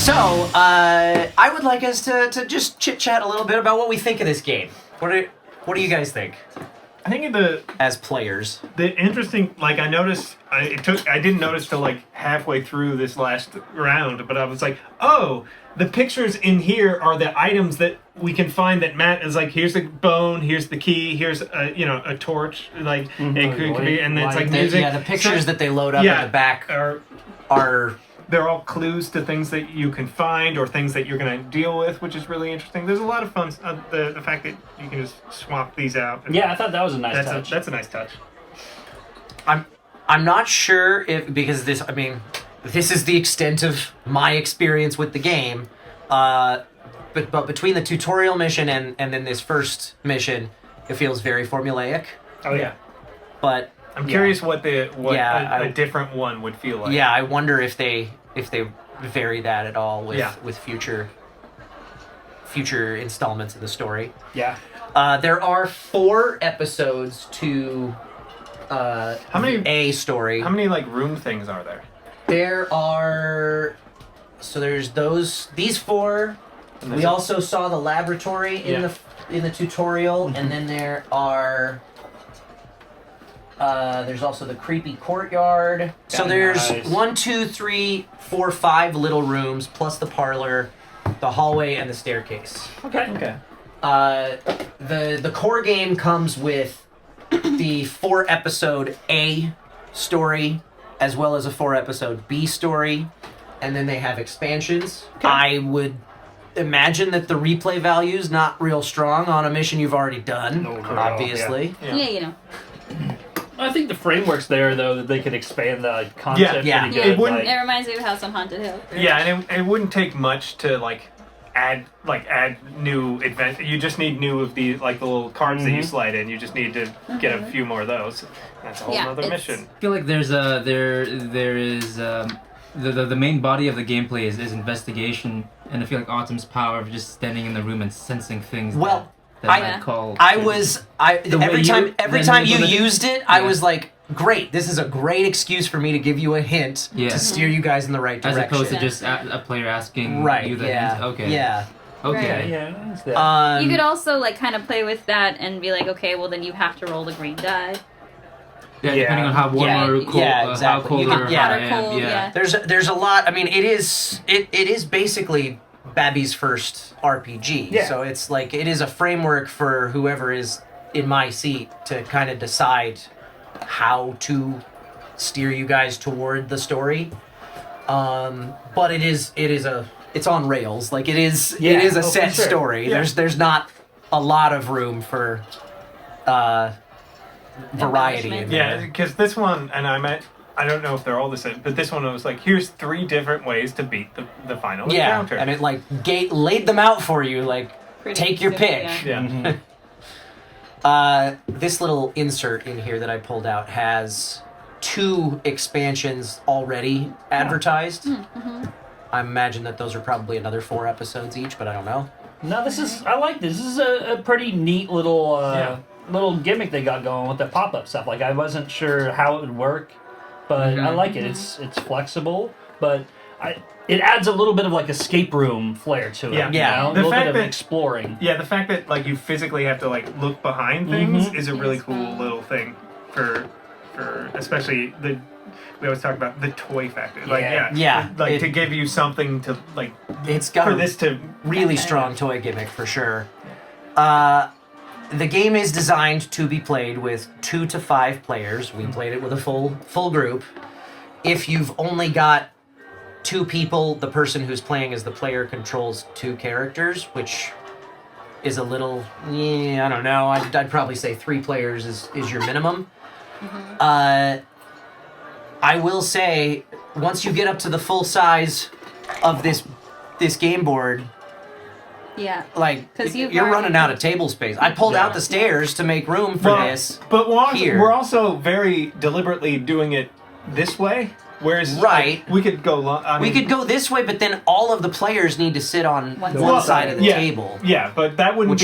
So, I would like us to just chit-chat a little bit about what we think of this game. What do you guys think? I think as players, the interesting, like I noticed, I didn't notice till like halfway through this last round, but I was like, oh, the pictures in here are the items that we can find that Matt is like, here's the bone, here's the key, here's a torch, like it could be, and then it's like music. Yeah, the pictures that they load up at the back are they're all clues to things that you can find or things that you're going to deal with, which is really interesting. There's a lot of fun. The fact that you can just swap these out. Yeah, I thought that was a nice touch. That's a nice touch. I'm not sure if, because this is the extent of my experience with the game, but between the tutorial mission and then this first mission, it feels very formulaic. Oh yeah. But I'm curious what a different one would feel like. Yeah, I wonder if they vary that at all with future installments of the story. Yeah. There are 4 episodes to a story. How many like room things are there? There are, so there's these 4. We also saw the laboratory in the tutorial, and then there are. There's also the creepy courtyard. So there's 1, 2, 3, 4, 5 little rooms, plus the parlor, the hallway, and the staircase. Okay. The core game comes with the 4-episode A story, as well as a 4-episode B story, and then they have expansions. Okay. I would imagine that the replay value is not real strong on a mission you've already done, obviously. Yeah. I think the framework's there, though, that they could expand the concept. Yeah. It reminds me of House on Haunted Hill. Right? Yeah, and it wouldn't take much to add new events. You just need new of the the little cards that you slide in. You just need to get a few more of those. That's a whole other mission. I feel like there is the main body of the gameplay is investigation, and I feel like Autumn's power of just standing in the room and sensing things. Well, every time you used it, I was like, great, this is a great excuse for me to give you a hint to steer you guys in the right direction. As opposed to just a player asking you the hint. Okay. Yeah. Okay. Yeah. You could also kind of play with that and be like, okay, well then you have to roll the green die. Yeah, depending on how warm or cold, exactly. how cold you or hot hot or I am. cold. Yeah. There's a lot. I mean, it is basically Babby's first RPG. Yeah. So it's like it is a framework for whoever is in my seat to kind of decide how to steer you guys toward the story. But it's on rails. Like it is a set story. Yeah. There's not a lot of room for variety in there. Yeah, because this one, and I don't know if they're all the same, but this one was like, here's 3 different ways to beat the final encounter. And it laid them out for you, take your pick. Yeah. This little insert in here that I pulled out has 2 expansions already advertised. Mm-hmm. I imagine that those are probably another 4 episodes each, but I don't know. No, I like this. This is a pretty neat little little gimmick they got going with the pop-up stuff. I wasn't sure how it would work, but I like it. It's flexible, but it adds a little bit of escape room flair to it. Yeah. A little bit of exploring. Yeah, the fact that you physically have to look behind things is a really cool little thing for especially we always talk about the toy factor. To give you something to it's got for this to really strong toy gimmick for sure. The game is designed to be played with 2 to 5 players. We played it with a full group. If you've only got 2 people, the person who's playing as the player controls 2 characters, which is a little, I don't know. I'd probably say 3 players is your minimum. I will say, once you get up to the full size of this game board, you're running out of table space. I pulled out the stairs to make room for this. But we're also very deliberately doing it this way. Whereas we could go we could go this way, but then all of the players need to sit on one side of the table. Yeah, but that wouldn't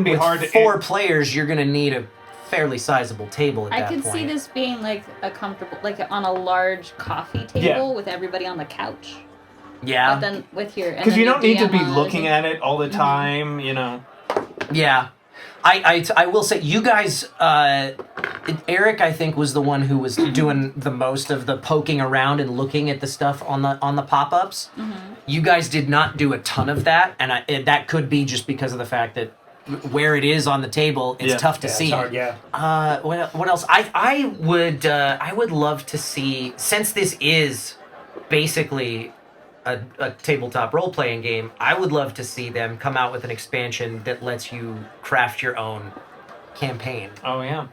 be hard. With 4 players, you're going to need a fairly sizable table at that point. I could see this being a comfortable, on a large coffee table with everybody on the couch. Yeah. But then with your Because you don't need to be DM looking at it all the time, Yeah. I will say, you guys, Eric, I think, was the one who was doing the most of the poking around and looking at the stuff on the pop-ups. You guys did not do a ton of that, and that could be just because of the fact that where it is on the table, it's tough to see. It's hard, yeah. What else? I would love to see, since this is basically a tabletop role-playing game, I would love to see them come out with an expansion that lets you craft your own campaign. Oh, yeah.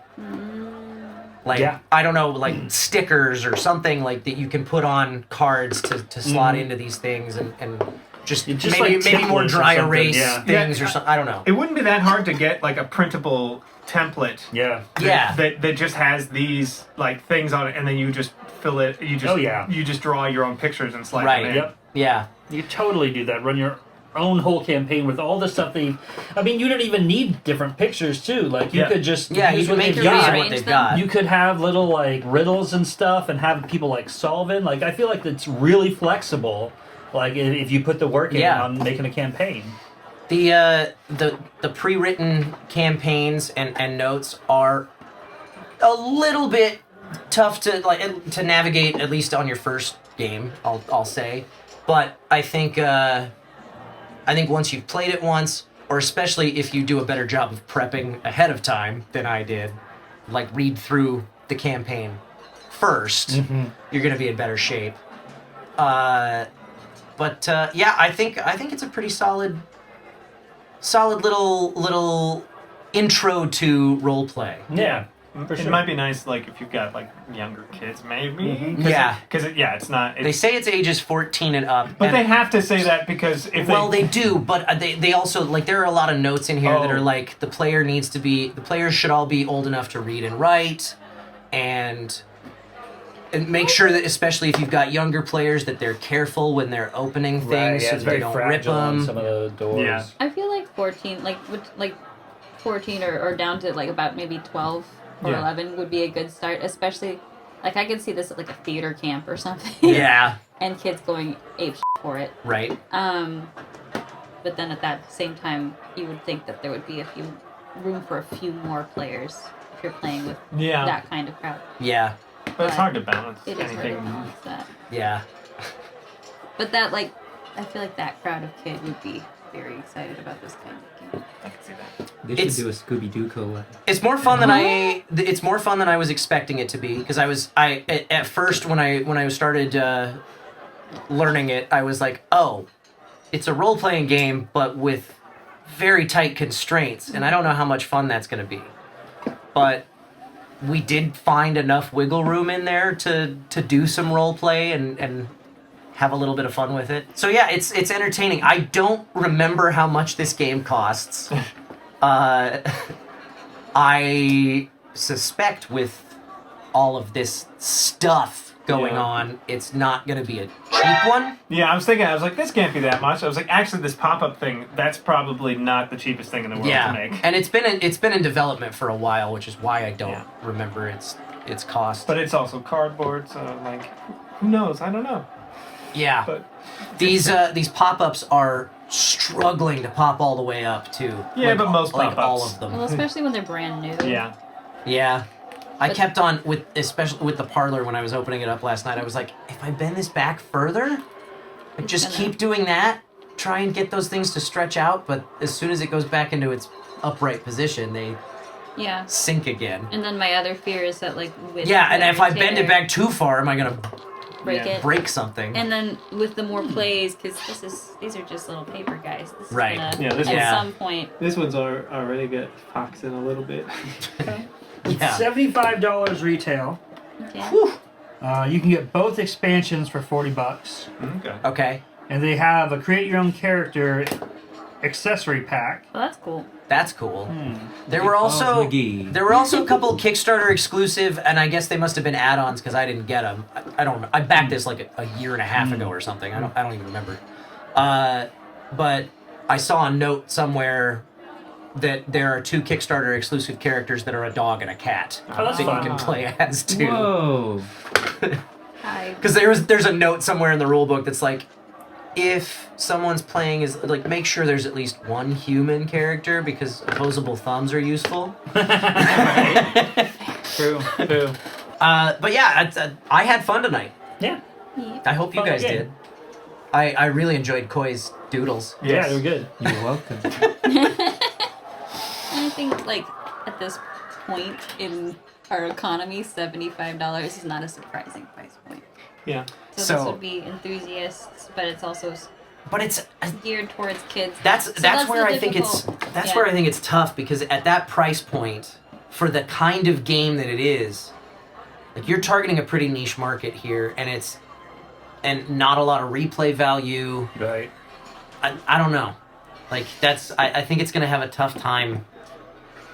Like, I don't know, like stickers or something like that you can put on cards to slot into these things and just maybe like more templates or dry something, erase yeah. things or something. I don't know. It wouldn't be that hard to get like a printable template. Yeah. That just has these like things on it, and then you just fill it. You just you just draw your own pictures and slide them in. Yep. Yeah. You totally do that. Run your own whole campaign with all the stuff that I mean, you don't even need different pictures too. Like you could just you use can what make they've your got. what they've got. You could have little like riddles and stuff and have people like solve it. Like I feel like it's really flexible. Like if you put the work in on making a campaign. The pre-written campaigns and notes are a little bit tough to navigate, at least on your first game, I'll say. But I think once you've played it once, or especially if you do a better job of prepping ahead of time than I did, like read through the campaign first, you're gonna be in better shape. But I think it's a pretty solid little intro to role play. Yeah. It might be nice, like if you've got like younger kids, maybe. Because it's not. They say it's ages 14 and up, but they have to say that because if they do. But they also like there are a lot of notes in here that are like the players should all be old enough to read and write, and make sure that, especially if you've got younger players, that they're careful when they're opening things so that they don't rip them. Some of the doors. Yeah. I feel like 14, like 14 or down to like about maybe 12 or 11 would be a good start, especially like I could see this at like a theater camp or something. Yeah. And kids going ape for it. Right. But then at that same time, you would think that there would be room for a few more players if you're playing with that kind of crowd. Yeah. But it's hard to balance It is anything. hard to balance that. Yeah. But that, like, I feel like that crowd of kid would be very excited about this kind of game. I can see that. They should do a Scooby-Doo collab. It's more fun than I was expecting it to be, because at first when I started learning it, I was like, oh, it's a role-playing game but with very tight constraints, and I don't know how much fun that's going to be. But we did find enough wiggle room in there to do some role play and have a little bit of fun with it. So yeah, it's entertaining. I don't remember how much this game costs. I suspect with all of this stuff going on, it's not going to be a cheap one. Yeah, I was like, this can't be that much. I was like, actually, this pop-up thing, that's probably not the cheapest thing in the world to make. And it's been in development for a while, which is why I don't remember its cost. But it's also cardboard, so like, who knows? I don't know. Yeah. But these pop-ups are struggling to pop all the way up too. Yeah, but most like pop-ups. all of them. Well, especially when they're brand new. Yeah. Yeah. I kept on especially with the parlor when I was opening it up last night. I was like, if I bend this back further, I just keep doing that, try and get those things to stretch out. But as soon as it goes back into its upright position, they sink again. And then my other fear is that like with and if I bend it back too far, am I gonna break something? And then with the more plays, because these are just little paper guys. This is gonna, this at some point. This one's already got foxing a little bit. $75 retail. Okay. You can get both expansions for $40. Okay. And they have a create your own character accessory pack. Well, that's cool. That's cool. There were also a couple Kickstarter exclusive, and I guess they must have been add-ons because I didn't get them. I don't. I backed this like a year and a half ago or something. I don't even remember. But I saw a note somewhere that there are 2 Kickstarter exclusive characters that are a dog and a cat that you can play as too. Whoa. Because there's a note somewhere in the rule book that's like, if someone's playing is like make sure there's at least one human character because opposable thumbs are useful. True. But yeah, I had fun tonight. Yeah. I hope you Fun guys game. did. I really enjoyed Khoi's doodles. Yeah, they were good. You're welcome. I think like at this point in our economy, $75 is not a surprising price point. Yeah. So, So- this would be enthusiasts, but it's also But it's geared towards kids. that's where the I think it's difficult- that's yeah. where I think it's tough because at that price point, for the kind of game that it is, like you're targeting a pretty niche market here, and not a lot of replay value. Right. I don't know. Like I think it's gonna have a tough time.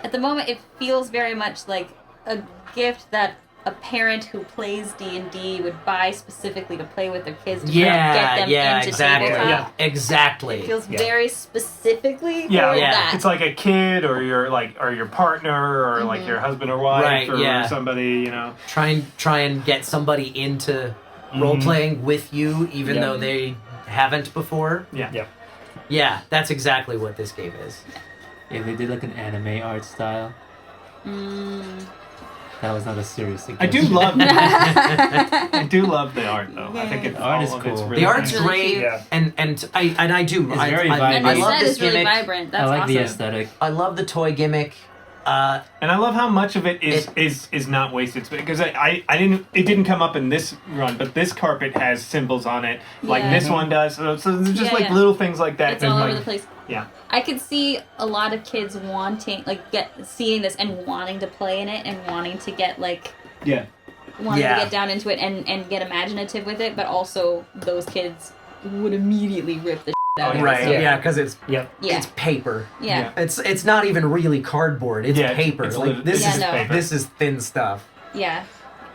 At the moment, it feels very much like a gift that a parent who plays D&D would buy specifically to play with their kids to try to get them into exactly. tabletop. Yeah. Exactly. It feels Yeah. very specifically Yeah, for yeah. that. It's like a kid or your partner or like your husband or wife Right, or yeah. somebody, Try and get somebody into role playing with you, even Yeah. though they haven't before. Yeah. Yeah. Yeah, that's exactly what this game is. Yeah, they did like an anime art style. That was not a serious I do suggestion. love I do love the art though. I think it's The art is all of it's cool. really The art's nice. really great, cute. Yeah. and I do. It's I, very I, vibrant. and I the love set this is really gimmick. vibrant. That's I like awesome. the aesthetic. I love the toy gimmick. And I love how much of it is not wasted because it didn't come up in this run, but this carpet has symbols on it like Yeah. this one does. So there's just Yeah, like yeah. little things like that. It's that, all like, over the place. Yeah. I could see a lot of kids wanting, seeing this and wanting to play in it and wanting to get Yeah. wanting Yeah. to get down into it and get imaginative with it, but also those kids would immediately rip the out of Right? it. Yeah, because it's Yep. Yeah. it's paper. Yeah. It's not even really cardboard. It's Yeah, paper. it's like lit- this Yeah, is no. paper. this is thin stuff. Yeah.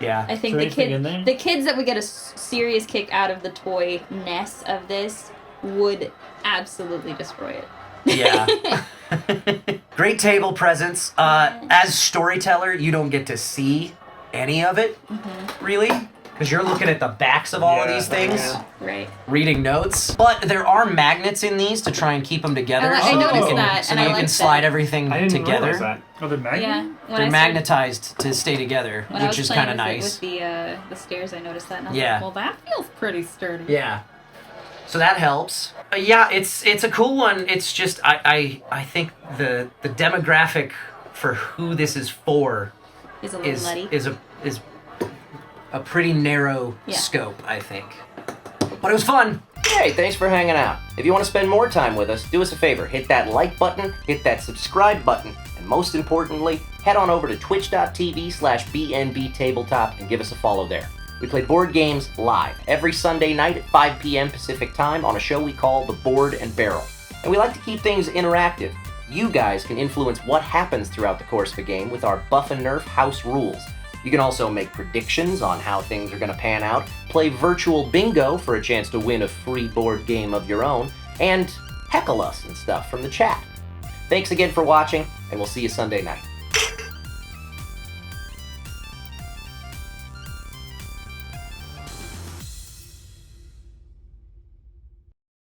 Yeah. I think So anything in there? the kids that would get a serious kick out of the toy-ness of this would absolutely destroy it. Yeah. Great table presence. As storyteller, you don't get to see any of it, really, because you're looking at the backs of all of Yeah, these things, yeah. Right. reading notes. But there are magnets in these to try and keep them together. I so noticed you can, that, so and that I you can liked slide that. everything I didn't together. realize that. Oh, they're magnet? Yeah. When They're I started- magnetized to stay together, When I which was is playing kind of with it nice. with the stairs, I noticed that, and I was Yeah. like, well, that feels pretty sturdy. Yeah. So that helps. Yeah, it's a cool one. It's just I think the demographic for who this is for It's a little is nutty. is a pretty narrow Yeah. scope, I think. But it was fun. Hey, thanks for hanging out. If you want to spend more time with us, do us a favor. Hit that like button, hit that subscribe button, and most importantly, head on over to twitch.tv/BNB Tabletop and give us a follow there. We play board games live every Sunday night at 5 p.m. Pacific Time on a show we call The Board and Barrel. And we like to keep things interactive. You guys can influence what happens throughout the course of a game with our Buff and Nerf house rules. You can also make predictions on how things are going to pan out, play virtual bingo for a chance to win a free board game of your own, and heckle us and stuff from the chat. Thanks again for watching, and we'll see you Sunday night.